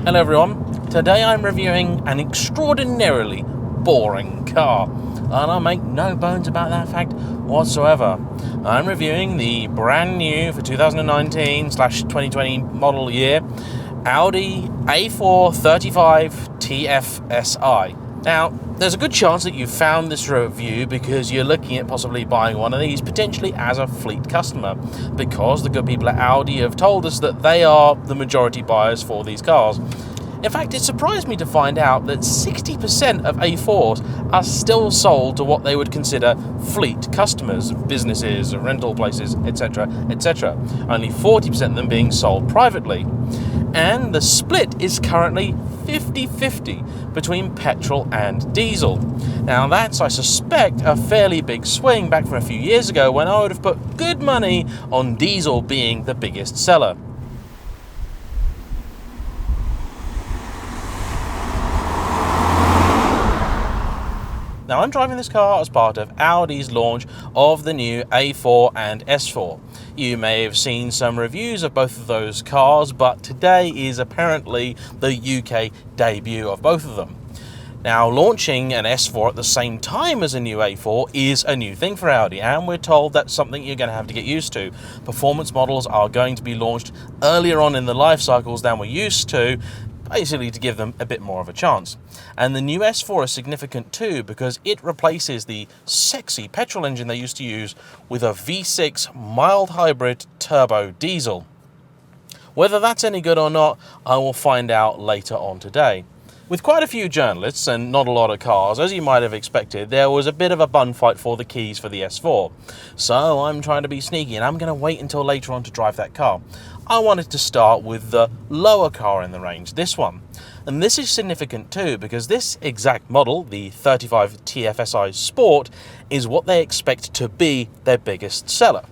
Hello everyone, today I'm reviewing an extraordinarily boring car, and I'll make no bones about that fact whatsoever. I'm reviewing the brand new for 2019/2020 model year Audi A4 35 TFSI. Now, there's a good chance that you found this review because you're looking at possibly buying one of these, potentially as a fleet customer, because the good people at Audi have told us that they are the majority buyers for these cars. In fact, it surprised me to find out that 60% of A4s are still sold to what they would consider fleet customers, businesses, rental places, etc., etc. Only 40% of them being sold privately. And the split is currently 50-50 between petrol and diesel. Now that's, I suspect, a fairly big swing back from a few years ago when I would have put good money on diesel being the biggest seller. Now, I'm driving this car as part of Audi's launch of the new A4 and S4. You may have seen some reviews of both of those cars, but today is apparently the UK debut of both of them. Now, launching an S4 at the same time as a new A4 is a new thing for Audi, and we're told that's something you're going to have to get used to. Performance models are going to be launched earlier on in the life cycles than we're used to, basically to give them a bit more of a chance. And the new S4 is significant too because it replaces the sexy petrol engine they used to use with a V6 mild hybrid turbo diesel. Whether that's any good or not, I will find out later on today. With quite a few journalists and not a lot of cars, as you might have expected, there was a bit of a bun fight for the keys for the S4. So I'm trying to be sneaky and I'm going to wait until later on to drive that car. I wanted to start with the lower car in the range, this one. And this is significant too because this exact model, the 35 TFSI Sport, is what they expect to be their biggest seller.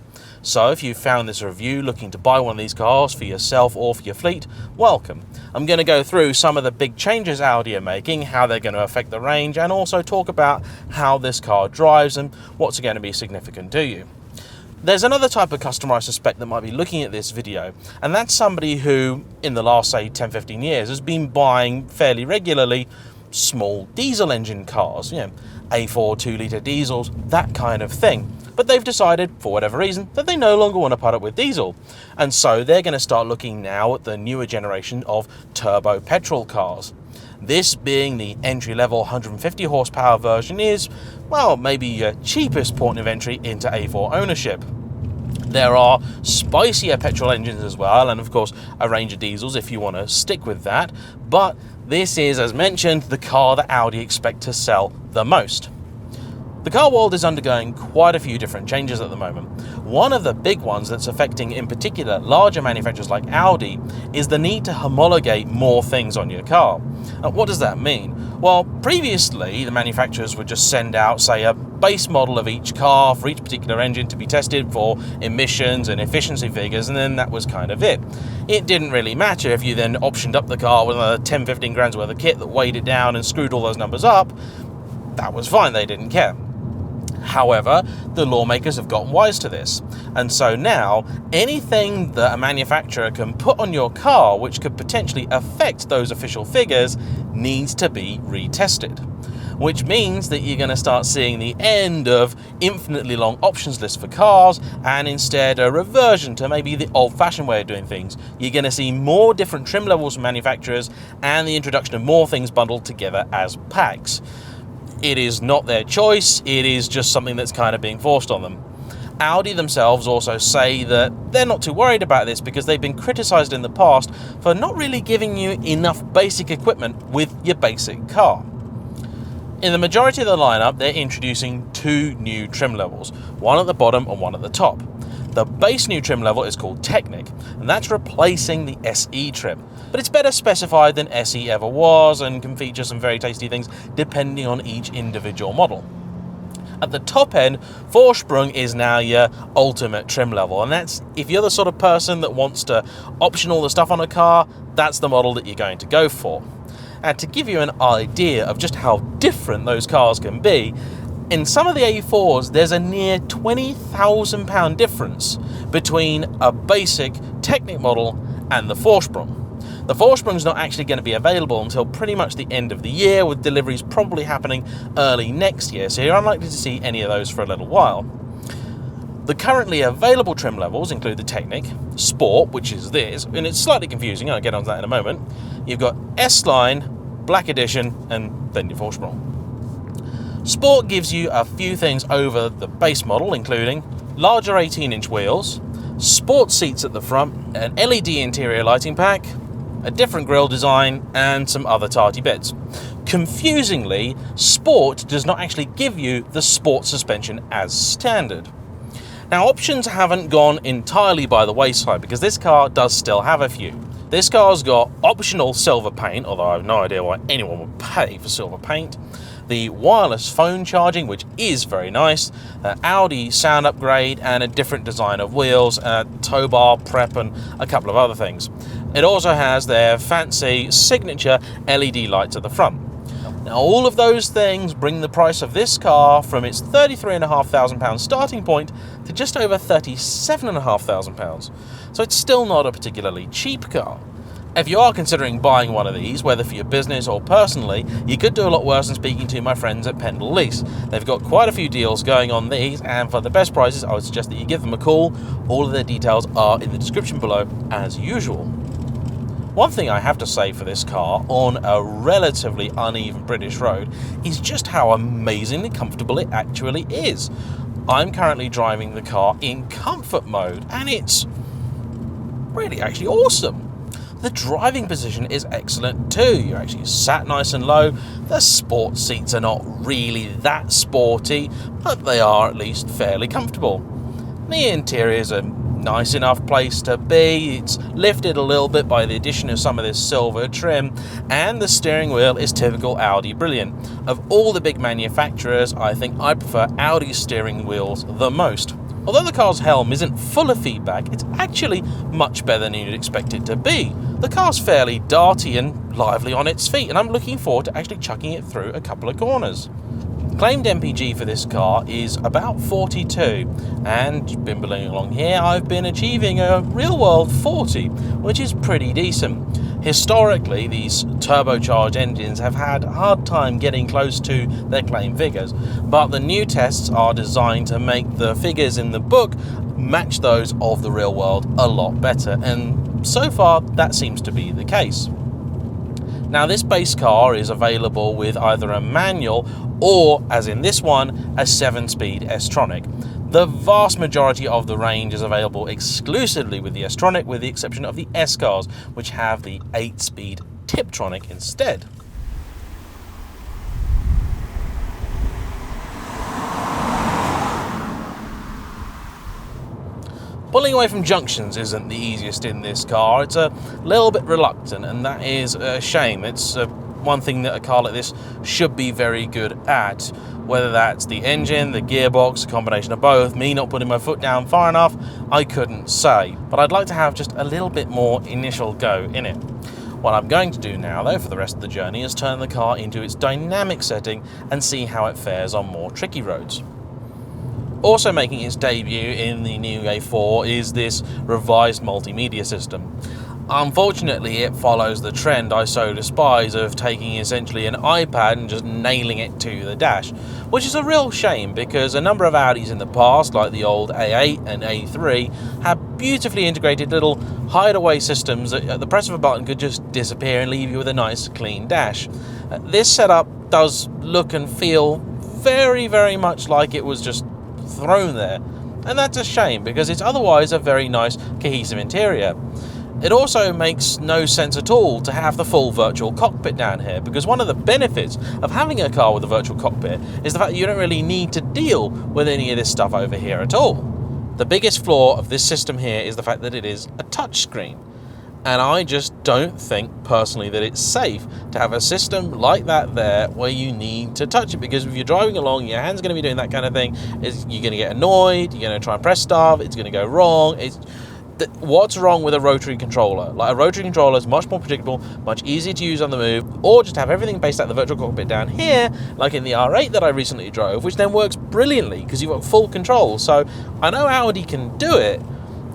So if you found this review looking to buy one of these cars for yourself or for your fleet, welcome. I'm going to go through some of the big changes Audi are making, how they're going to affect the range, and also talk about how this car drives and what's going to be significant to you. There's another type of customer I suspect that might be looking at this video, and that's somebody who, in the last, say, 10-15 years, has been buying fairly regularly small diesel engine cars, A4 2-litre diesels, that kind of thing. But they've decided, for whatever reason, that they no longer want to put up with diesel. And so they're going to start looking now at the newer generation of turbo petrol cars. This being the entry-level 150 horsepower version is, well, maybe your cheapest point of entry into A4 ownership. There are spicier petrol engines as well, and of course a range of diesels if you want to stick with that. But this is, as mentioned, the car that Audi expect to sell the most. The car world is undergoing quite a few different changes at the moment. One of the big ones that's affecting, in particular, larger manufacturers like Audi is the need to homologate more things on your car. Now, what does that mean? Well, previously, the manufacturers would just send out, say, a base model of each car for each particular engine to be tested for emissions and efficiency figures, and then that was kind of it. It didn't really matter if you then optioned up the car with another 10-15 grand's worth of kit that weighed it down and screwed all those numbers up. That was fine, they didn't care. However, the lawmakers have gotten wise to this, and so now anything that a manufacturer can put on your car which could potentially affect those official figures needs to be retested. Which means that you're going to start seeing the end of infinitely long options lists for cars and instead a reversion to maybe the old-fashioned way of doing things. You're going to see more different trim levels from manufacturers and the introduction of more things bundled together as packs. It is not their choice, it is just something that's kind of being forced on them. Audi themselves also say that they're not too worried about this because they've been criticised in the past for not really giving you enough basic equipment with your basic car. In the majority of the lineup, they're introducing two new trim levels, one at the bottom and one at the top. The base new trim level is called Technic, and that's replacing the SE trim. But it's better specified than SE ever was and can feature some very tasty things depending on each individual model. At the top end, Vorsprung is now your ultimate trim level, and that's, if you're the sort of person that wants to option all the stuff on a car, that's the model that you're going to go for. And to give you an idea of just how different those cars can be, in some of the A4s, there's a near £20,000 difference between a basic Technic model and the Vorsprung. The 4-sprung's not actually going to be available until pretty much the end of the year, with deliveries probably happening early next year, so you're unlikely to see any of those for a little while. The currently available trim levels include the Technic, Sport, which is this, and it's slightly confusing, I'll get onto that in a moment. You've got S-Line, Black Edition, and then your 4-sprung. Sport gives you a few things over the base model, including larger 18-inch wheels, sport seats at the front, an LED interior lighting pack, a different grille design, and some other tarty bits. Confusingly, Sport does not actually give you the Sport suspension as standard. Now, options haven't gone entirely by the wayside, because this car does still have a few. This car's got optional silver paint, although I have no idea why anyone would pay for silver paint. The wireless phone charging, which is very nice, Audi sound upgrade, and a different design of wheels, tow bar prep, and a couple of other things. It also has their fancy signature LED lights at the front. Now, all of those things bring the price of this car from its £33,500 starting point to just over £37,500. So it's still not a particularly cheap car. If you are considering buying one of these, whether for your business or personally, you could do a lot worse than speaking to my friends at Pendle Lease. They've got quite a few deals going on these, and for the best prices, I would suggest that you give them a call. All of their details are in the description below, as usual. One thing I have to say for this car on a relatively uneven British road is just how amazingly comfortable it actually is. I'm currently driving the car in comfort mode, and it's really actually awesome. The driving position is excellent too. You're actually sat nice and low. The sport seats are not really that sporty, but they are at least fairly comfortable. The interior is a nice enough place to be. It's lifted a little bit by the addition of some of this silver trim, and the steering wheel is typical Audi brilliant. Of all the big manufacturers, I think I prefer Audi's steering wheels the most. Although the car's helm isn't full of feedback, it's actually much better than you'd expect it to be. The car's fairly darty and lively on its feet, and I'm looking forward to actually chucking it through a couple of corners. Claimed MPG for this car is about 42, and bimbling along here, I've been achieving a real-world 40, which is pretty decent. Historically, these turbocharged engines have had a hard time getting close to their claimed figures, but the new tests are designed to make the figures in the book match those of the real world a lot better, and so far that seems to be the case. Now, this base car is available with either a manual or, as in this one, a 7-speed S-Tronic. The vast majority of the range is available exclusively with the S-Tronic, with the exception of the S-Cars, which have the 8-speed Tiptronic instead. Pulling away from junctions isn't the easiest in this car. It's a little bit reluctant, and that is a shame. It's one thing that a car like this should be very good at. Whether that's the engine, the gearbox, a combination of both, me not putting my foot down far enough, I couldn't say. But I'd like to have just a little bit more initial go in it. What I'm going to do now, though, for the rest of the journey is turn the car into its dynamic setting and see how it fares on more tricky roads. Also making its debut in the new A4 is this revised multimedia system. Unfortunately, it follows the trend I so despise of taking essentially an iPad and just nailing it to the dash, which is a real shame because a number of Audis in the past, like the old A8 and A3, had beautifully integrated little hideaway systems that at the press of a button could just disappear and leave you with a nice clean dash. This setup does look and feel very, very much like it was just thrown there, and that's a shame because it's otherwise a very nice cohesive interior. It also makes no sense at all to have the full virtual cockpit down here, because one of the benefits of having a car with a virtual cockpit is the fact that you don't really need to deal with any of this stuff over here at all. The biggest flaw of this system here is the fact that it is a touchscreen, and I just don't think personally that it's safe to have a system like that there where you need to touch it, because if you're driving along, your hand's going to be doing that kind of thing, you're going to get annoyed, you're going to try and press stuff, it's going to go wrong. What's wrong with a rotary controller? Like, a rotary controller is much more predictable, much easier to use on the move, or just have everything based out the virtual cockpit down here, like in the R8 that I recently drove, which then works brilliantly because you've got full control. So I know Audi can do it,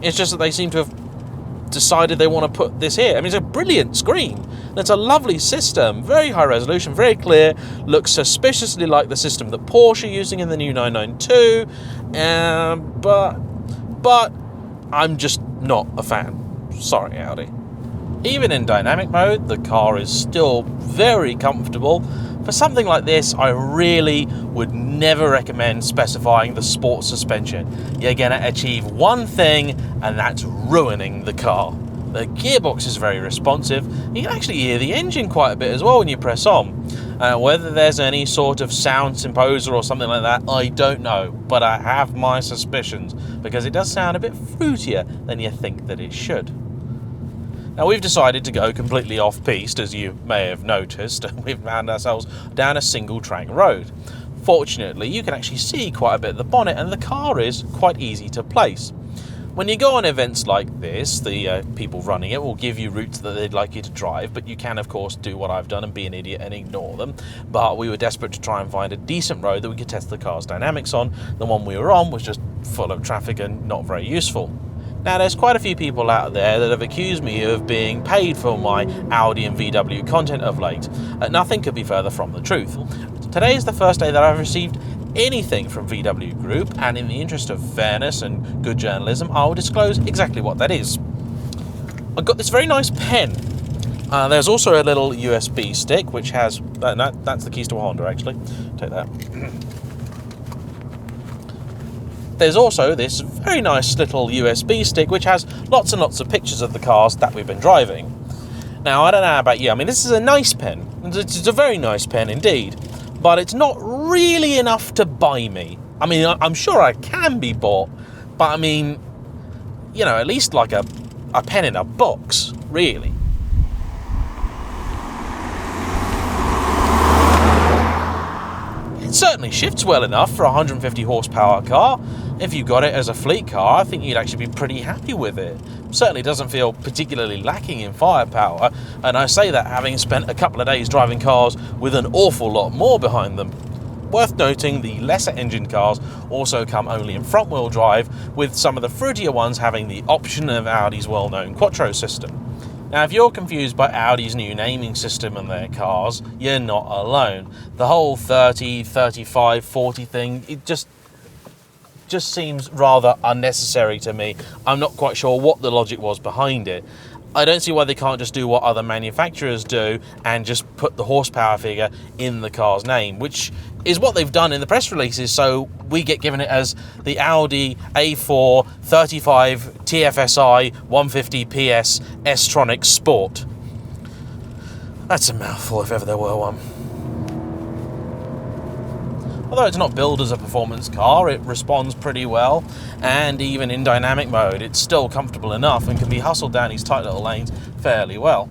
it's just that they seem to have decided they want to put this here. I mean, it's a brilliant screen. It's a lovely system, very high resolution, very clear, looks suspiciously like the system that Porsche are using in the new 992, but I'm just not a fan. Sorry, Audi. Even in dynamic mode, the car is still very comfortable. For something like this, I really would never recommend specifying the sport suspension. You're going to achieve one thing, and that's ruining the car. The gearbox is very responsive. You can actually hear the engine quite a bit as well when you press on. Whether there's any sort of sound composer or something like that, I don't know. But I have my suspicions, because it does sound a bit fruitier than you think that it should. Now, we've decided to go completely off-piste, as you may have noticed, and we've found ourselves down a single-track road. Fortunately, you can actually see quite a bit of the bonnet, and the car is quite easy to place. When you go on events like this, the people running it will give you routes that they'd like you to drive, but you can, of course, do what I've done and be an idiot and ignore them. But we were desperate to try and find a decent road that we could test the car's dynamics on. The one we were on was just full of traffic and not very useful. Now, there's quite a few people out there that have accused me of being paid for my Audi and VW content of late. Nothing could be further from the truth. Today is the first day that I've received anything from VW Group, and in the interest of fairness and good journalism, I will disclose exactly what that is. I've got this very nice pen. There's also a little USB stick, which has... no, that's the keys to a Honda, actually. Take that. There's also this very nice little USB stick which has lots and lots of pictures of the cars that we've been driving. Now, I don't know about you, I mean, this is a nice pen. It's a very nice pen indeed, but it's not really enough to buy me. I mean, I'm sure I can be bought, but I mean, you know, at least like a pen in a box, really. It certainly shifts well enough for a 150 horsepower car. If you got it as a fleet car, I think you'd actually be pretty happy with it. Certainly doesn't feel particularly lacking in firepower, and I say that having spent a couple of days driving cars with an awful lot more behind them. Worth noting, the lesser engine cars also come only in front-wheel drive, with some of the fruitier ones having the option of Audi's well-known quattro system. Now, if you're confused by Audi's new naming system on their cars, you're not alone. The whole 30, 35, 40 thing, it just seems rather unnecessary to me. I'm not quite sure what the logic was behind it. I don't see why they can't just do what other manufacturers do and just put the horsepower figure in the car's name, which is what they've done in the press releases, so we get given it as the Audi A4 35 TFSI 150 PS S-Tronic Sport. That's a mouthful if ever there were one. Although it's not billed as a performance car, it responds pretty well, and even in dynamic mode, it's still comfortable enough and can be hustled down these tight little lanes fairly well.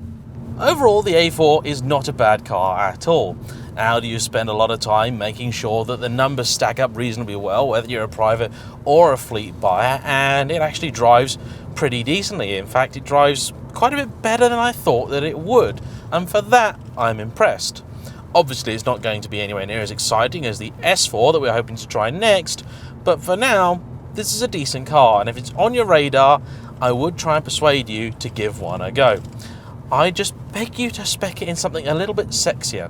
Overall, the A4 is not a bad car at all. Audi spend a lot of time making sure that the numbers stack up reasonably well, whether you're a private or a fleet buyer, and it actually drives pretty decently. In fact, it drives quite a bit better than I thought that it would, and for that, I'm impressed. Obviously, it's not going to be anywhere near as exciting as the S4 that we're hoping to try next, but for now, this is a decent car, and if it's on your radar, I would try and persuade you to give one a go. I just beg you to spec it in something a little bit sexier.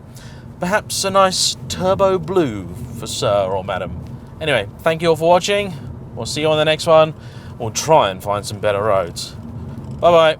Perhaps a nice turbo blue for sir or madam. Anyway, thank you all for watching. We'll see you on the next one. We'll try and find some better roads. Bye-bye.